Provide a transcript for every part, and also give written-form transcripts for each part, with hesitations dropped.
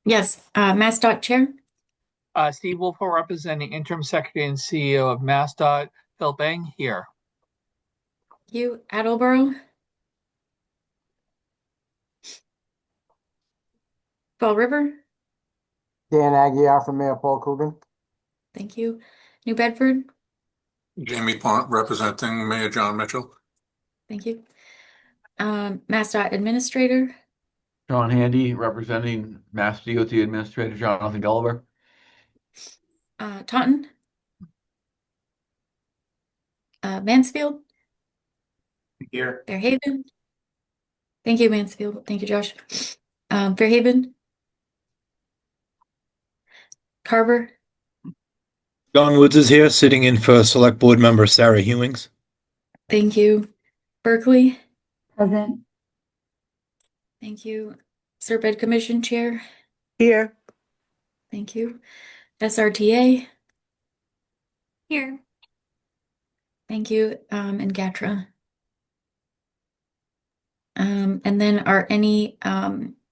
Yes, MassDOT Chair. Steve Wolford, representing Interim Secretary and CEO of MassDOT, Phil Bang here. You, Attleboro. Fall River. Dan Aguirre for Mayor Paul Coogan. Thank you. New Bedford. Jamie Pont representing Mayor John Mitchell. Thank you. MassDOT Administrator. John Handy, representing Mass DOT Administrator Jonathan Gulliver. Taunton. Mansfield. Here. Fairhaven. Thank you, Mansfield. Thank you, Josh. Fairhaven. Carver. Don Woods is here, sitting in for Select Board Member Sarah Hewings. Thank you. Berkeley. Present. Thank you. SRPEDD Commission Chair. Here. Thank you. SRTA. Here. Thank you. And GATRA. And then are any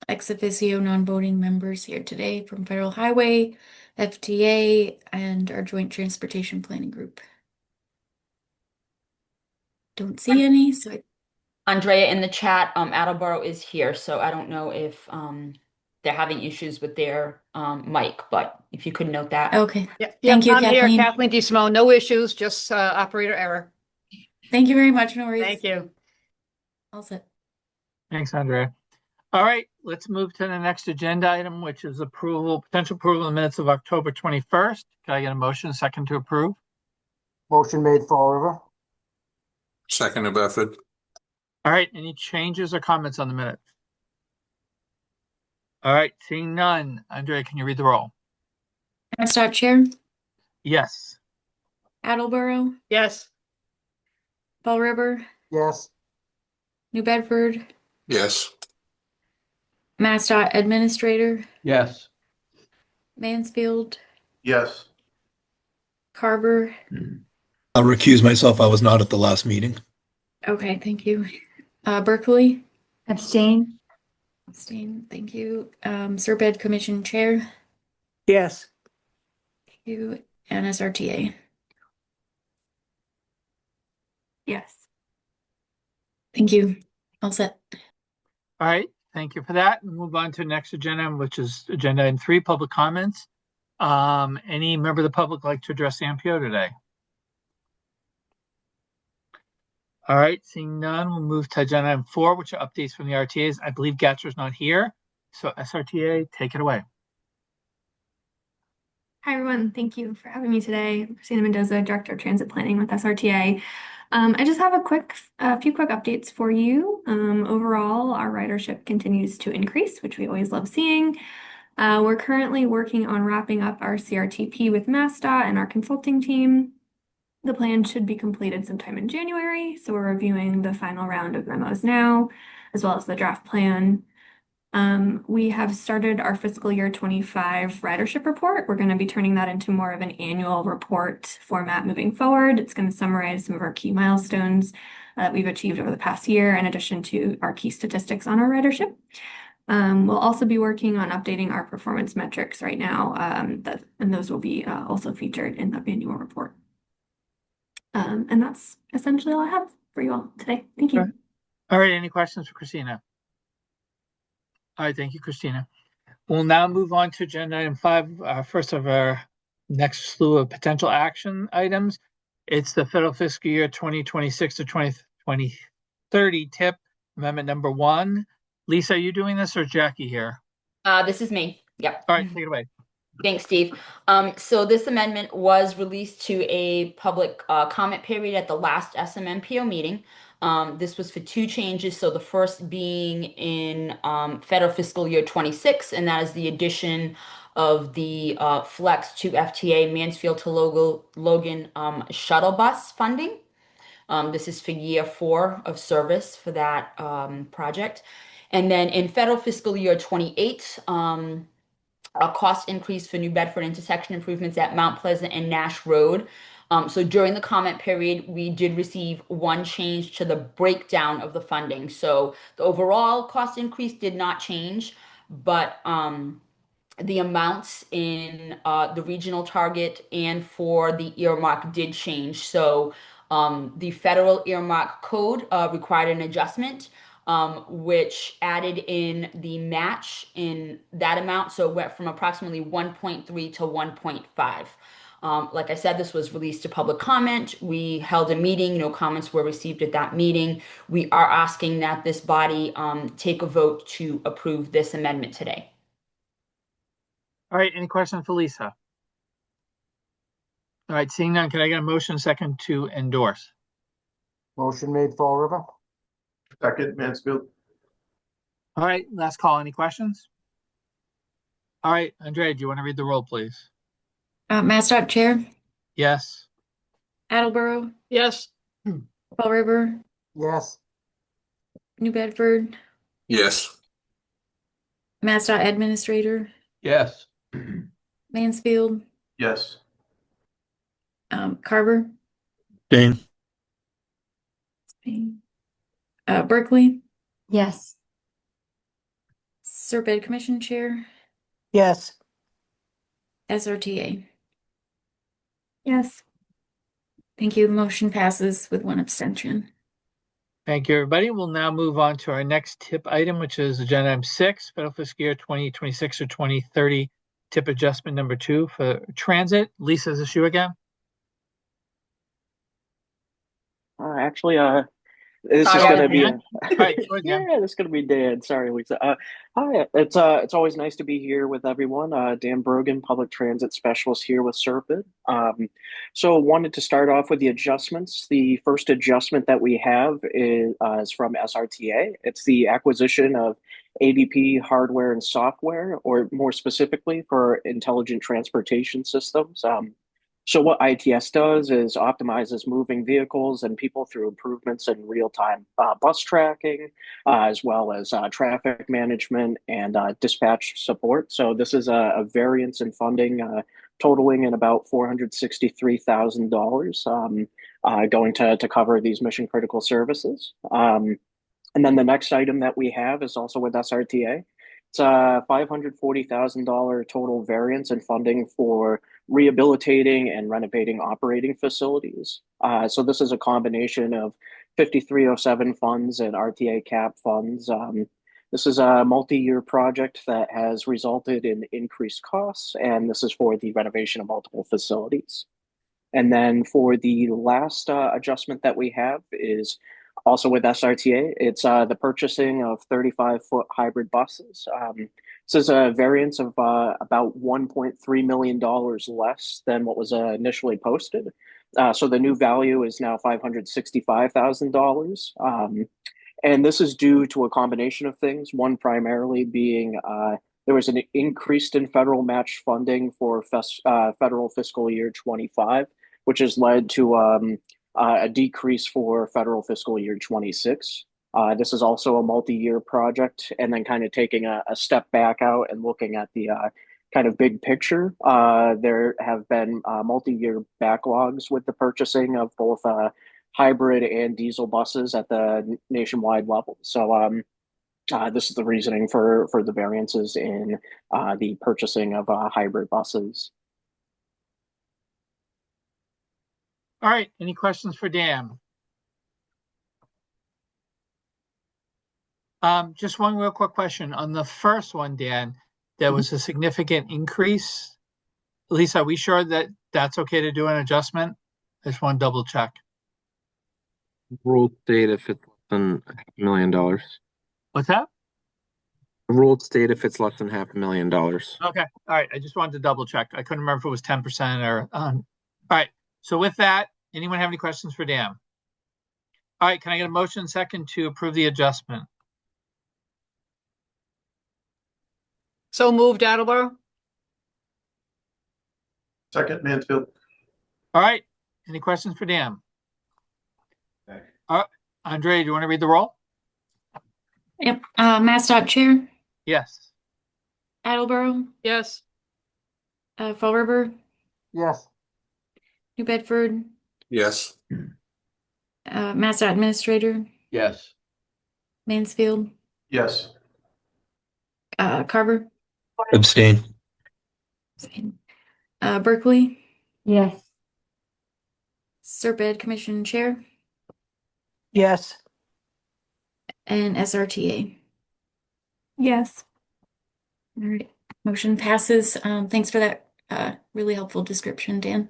ex officio non-voting members here today from Federal Highway, FTA, and our Joint Transportation Planning Group? Don't see any, so Andrea in the chat, Attleboro is here, so I don't know if they're having issues with their mic, but if you could note that. okay. Yeah, Thank you, I'm here, Kathleen. Kathleen DeSimone. No issues, just operator error. Thank you very much. No worries. Thank you. All set. Thanks, Andrea. All right, let's move to the next agenda item, which is potential approval of the minutes of October 21st. Can I get a motion, second to approve? Motion made, Fall River. Second, New Bedford. All right, any changes or comments on the minutes? All right, seeing none. Andrea, can you read the roll? MassDOT Chair. Yes. Attleboro. Yes. Fall River. Yes. New Bedford. Yes. MassDOT Administrator. Yes. Mansfield. Yes. Carver. I'll recuse myself. I was not at the last meeting. Okay, thank you. Berkeley. Abstain. Abstain. Thank you. SRPEDD Commission Chair. Yes. Thank you. And SRTA. Yes. Thank you. All set. All right, thank you for that. We'll move on to the next agenda, which is agenda item 3, public comments. Any member of the public like to address the MPO today? All right, seeing none, we'll move to agenda item 4, which are updates from the RTAs. I believe Gatzer's not here, so SRTA, take it away. Hi, everyone. Thank you for having me today. I'm Christina Mendoza, Director of Transit Planning with SRTA. I just have a few quick updates for you. Overall, our ridership continues to increase, which we always love seeing. We're currently working on wrapping up our CRTP with MassDOT and our consulting team. The plan should be completed sometime in January, so we're reviewing the final round of memos now, as well as the draft plan. We have started our fiscal year 25 ridership report. We're going to be turning that into more of an annual report format moving forward. It's going to summarize some of our key milestones that we've achieved over the past year, in addition to our key statistics on our ridership. We'll also be working on updating our performance metrics right now, and those will be also featured in the annual report. And that's essentially all I have for you all today. Thank you. All right, any questions for Christina? All right, thank you, Christina. We'll now move on to agenda item 5, first of our next slew of potential action items. It's the federal fiscal year 2026 to 2030 TIP amendment number 1. Lisa, are you doing this or Jackie here? This is me. Yep. All right, take it away. Thanks, Steve. So this amendment was released to a public comment period at the last SMMPO meeting. This was for 2 changes. So the first being in federal fiscal year 26, and that is the addition of the Flex to FTA Mansfield to Logan shuttle bus funding. This is for year 4 of service for that project. And then in federal fiscal year 28, a cost increase for New Bedford intersection improvements at Mount Pleasant and Nash Road. So during the comment period, we did receive 1 change to the breakdown of the funding. So the overall cost increase did not change, but the amounts in the regional target and for the earmark did change. So the federal earmark code required an adjustment, which added in the match in that amount. So it went from approximately 1.3 to 1.5. Like I said, this was released to public comment. We held a meeting. No comments were received at that meeting. We are asking that this body take a vote to approve this amendment today. All right, any questions for Lisa? All right, seeing none, can I get a motion second to endorse? Motion made, Fall River. Second, Mansfield. All right, last call. Any questions? All right, Andrea, do you want to read the roll, please? MassDOT Chair, Yes. Attleboro, Yes. Fall River, Yes. New Bedford, Yes. MassDOT Administrator, Yes. Mansfield, Yes. Carver, Abstain. Berkeley, Yes. SRPEDD Commission Chair, Yes. SRTA. Yes. Thank you. The motion passes with one abstention. Thank you, everybody. We'll now move on to our next tip item, which is agenda item 6, federal fiscal year 2026 or 2030 tip adjustment number 2 for transit. Lisa, is this you again? Actually, this is Sorry, gonna be Dan? All right, go ahead, Dan. yeah, this is gonna be Dan. Sorry, Lisa. Hi, it's always nice to be here with everyone. Dan Brogan, public transit specialist here with SRPEDD. So wanted to start off with the adjustments. The first adjustment that we have is from SRTA. It's the acquisition of ADP hardware and software, or more specifically for intelligent transportation systems. So what ITS does is optimizes moving vehicles and people through improvements in real-time bus tracking, as well as traffic management and dispatch support. So this is a variance in funding totaling in about $463,000 going to cover these mission critical services. And then the next item that we have is also with SRTA. It's a $540,000 total variance in funding for rehabilitating and renovating operating facilities. So this is a combination of 5307 funds and RTA cap funds. This is a multi-year project that has resulted in increased costs, and this is for the renovation of multiple facilities. And then for the last adjustment that we have is also with SRTA. It's the purchasing of 35-foot hybrid buses. This is a variance of about $1.3 million less than what was initially posted. So the new value is now $565,000. And this is due to a combination of things. One primarily being there was an increase in federal match funding for federal fiscal year 25, which has led to a decrease for federal fiscal year 26. This is also a multi-year project, and then kind of taking a step back out and looking at the kind of big picture. There have been multi-year backlogs with the purchasing of both hybrid and diesel buses at the nationwide level. So this is the reasoning for the variances in the purchasing of hybrid buses. All right, any questions for Dan? Just one real quick question. On the first one, Dan, there was a significant increase. Lisa, are we sure that that's okay to do an adjustment? I just want to double check. Ruled state if it's less than $500,000. What's that? Ruled state if it's less than $500,000. Okay, all right. I just wanted to double check. I couldn't remember if it was 10% or. All right. So with that, anyone have any questions for Dan? All right. Can I get a motion second to approve the adjustment? So moved, Attleboro. Second, Mansfield. All right. Any questions for Dan? Andre, do you want to read the roll? Yep. MassDOT Chair, Yes. Attleboro, Yes. Fall River, Yes. New Bedford, Yes. MassDOT Administrator, Yes. Mansfield, Yes. Carver, Abstain. Berkeley, Yes. SRPEDD Commission Chair, Yes. and SRTA. Yes. All right, motion passes. Thanks for that really helpful description, Dan.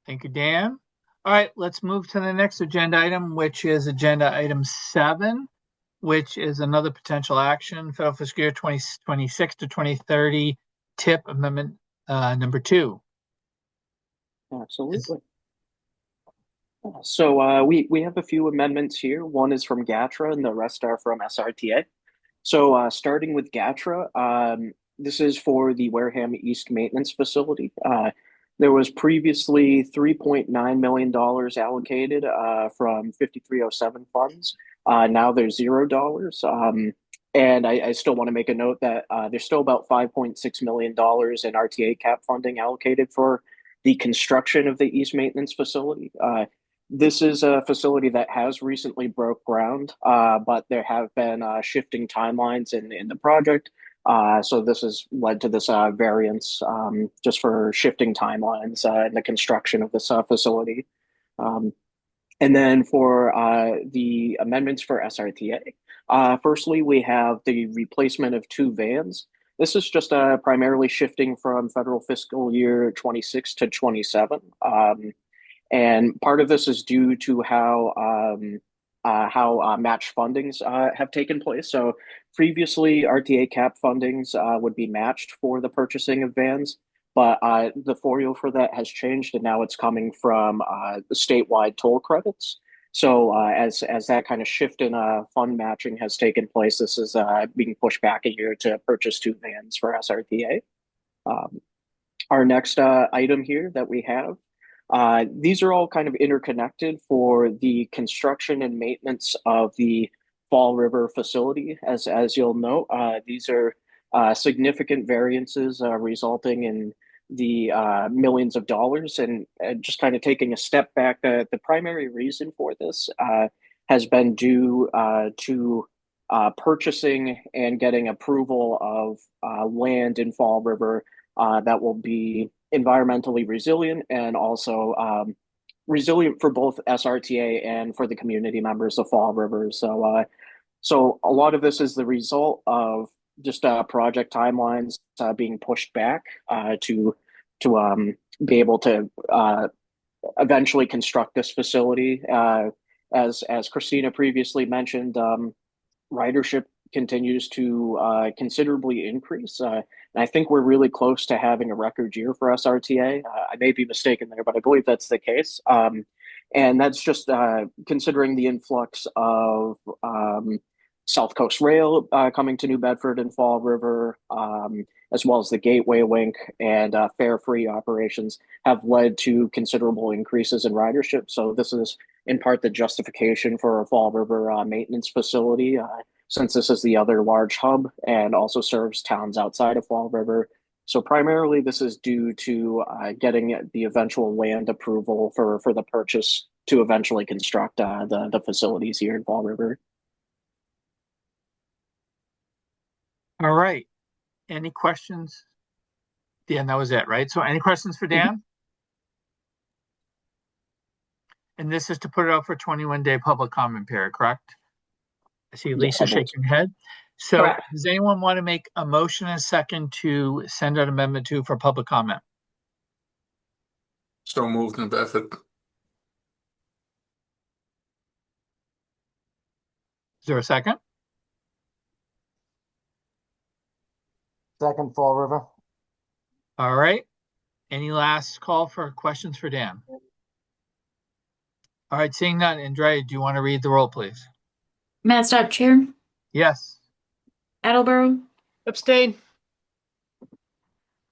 Thank you, Dan. All right, let's move to the next agenda item, which is agenda item 7, which is another potential action, federal fiscal year 2026 to 2030 TIP amendment number 2. Absolutely. So we have a few amendments here. One is from GATRA and the rest are from SRTA. So starting with GATRA, this is for the Wareham East Maintenance Facility. There was previously $3.9 million allocated from 5307 funds. Now there's $0. And I still want to make a note that there's still about $5.6 million in RTA cap funding allocated for the construction of the East Maintenance Facility. This is a facility that has recently broke ground, but there have been shifting timelines in the project. So this has led to this variance just for shifting timelines in the construction of this facility. And then for the amendments for SRTA, firstly, we have the replacement of 2 vans. This is just primarily shifting from federal fiscal year 26 to 27. And part of this is due to how match fundings have taken place. So previously, RTA cap fundings would be matched for the purchasing of vans, but the formula for that has changed, and now it's coming from the statewide toll credits. So as that kind of shift in fund matching has taken place, this is being pushed back a year to purchase 2 vans for SRTA. Our next item here that we have, these are all kind of interconnected for the construction and maintenance of the Fall River facility. As you'll note, these are significant variances resulting in the millions of dollars. And just kind of taking a step back, the primary reason for this has been due to purchasing and getting approval of land in Fall River that will be environmentally resilient and also resilient for both SRTA and for the community members of Fall River. So a lot of this is the result of just project timelines being pushed back to be able to eventually construct this facility. As Christina previously mentioned, ridership continues to considerably increase. And I think we're really close to having a record year for SRTA. I may be mistaken there, but I believe that's the case. And that's just considering the influx of South Coast Rail coming to New Bedford and Fall River, as well as the Gateway Link and fare-free operations have led to considerable increases in ridership. So this is in part the justification for a Fall River maintenance facility, since this is the other large hub and also serves towns outside of Fall River. So primarily this is due to getting the eventual land approval for the purchase to eventually construct the facilities here in Fall River. All right. Any questions? Dan, that was it, right? So any questions for Dan? And this is to put it out for 21-day public comment period, correct? I see Lisa shaking her head. So Correct. does anyone want to make a motion and a second to send out amendment 2 for public comment? So moved, New Bedford. Is there a second? Second, Fall River. All right. Any last call for questions for Dan? All right, seeing none, Andrea, do you want to read the roll, please? Matt Chair, Yes. Attleboro, Abstain.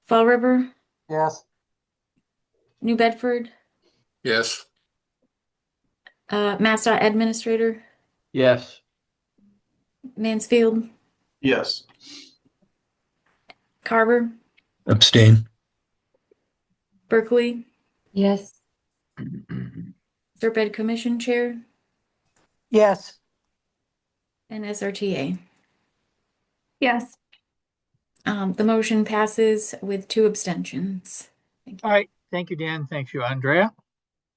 Fall River, Yes. New Bedford, Yes. Matt Administrator, Yes. Mansfield, Yes. Carver, Abstain. Berkeley, Yes. SRPEDD Commission Chair, Yes. and SRTA. Yes. The motion passes with 2 abstentions. All right, thank you, Dan. Thank you, Andrea.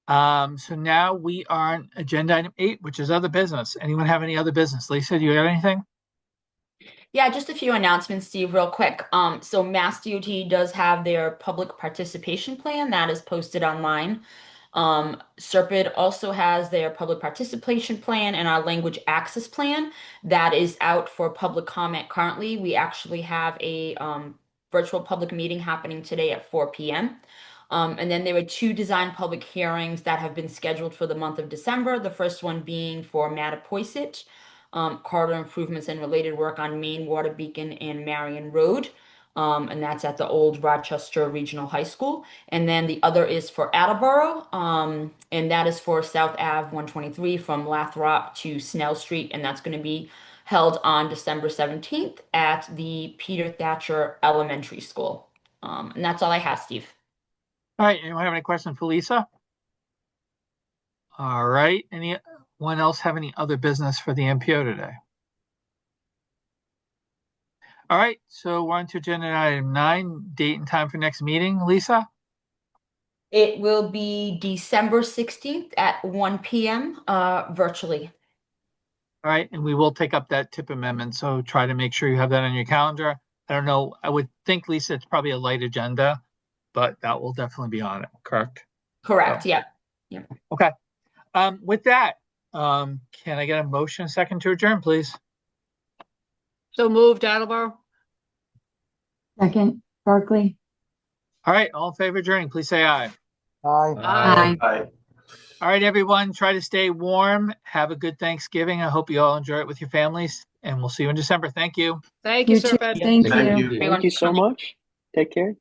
So now we are on agenda item 8, which is other business. Anyone have any other business? Lisa, do you got anything? Yeah, just a few announcements, Steve, real quick. So Mass DOT does have their public participation plan that is posted online. SRPEDD also has their public participation plan and our language access plan that is out for public comment currently. We actually have a virtual public meeting happening today at 4 p.m. And then there are 2 design public hearings that have been scheduled for the month of December. The first one being for Mattapoisett, corridor improvements and related work on Main Water Beacon and Marion Road. And that's at the old Rochester Regional High School. And then the other is for Attleboro, and that is for South Ave 123 from Lathrop to Snell Street, and that's going to be held on December 17th at the Peter Thatcher Elementary School. And that's all I have, Steve. All right, anyone have any questions for Lisa? All right, anyone else have any other business for the MPO today? All right, so we're on to agenda item 9, date and time for next meeting. Lisa? It will be December 16th at 1 p.m. Virtually. All right, and we will take up that tip amendment, so try to make sure you have that on your calendar. I don't know, I would think, Lisa, it's probably a light agenda, but that will definitely be on it, correct? Correct, So, yeah. Okay. With that, can I get a motion second to adjourn, please? So moved, Attleboro. Second, Barkley. All right, all in favor of adjourning, please say aye. Aye. Aye. Aye. All right, everyone, try to stay warm. Have a good Thanksgiving. I hope you all enjoy it with your families, and we'll see you in December. Thank you. Thank you, You too. SRPEDD. Thank Thank you. you. Thank Everyone you so much. Take care.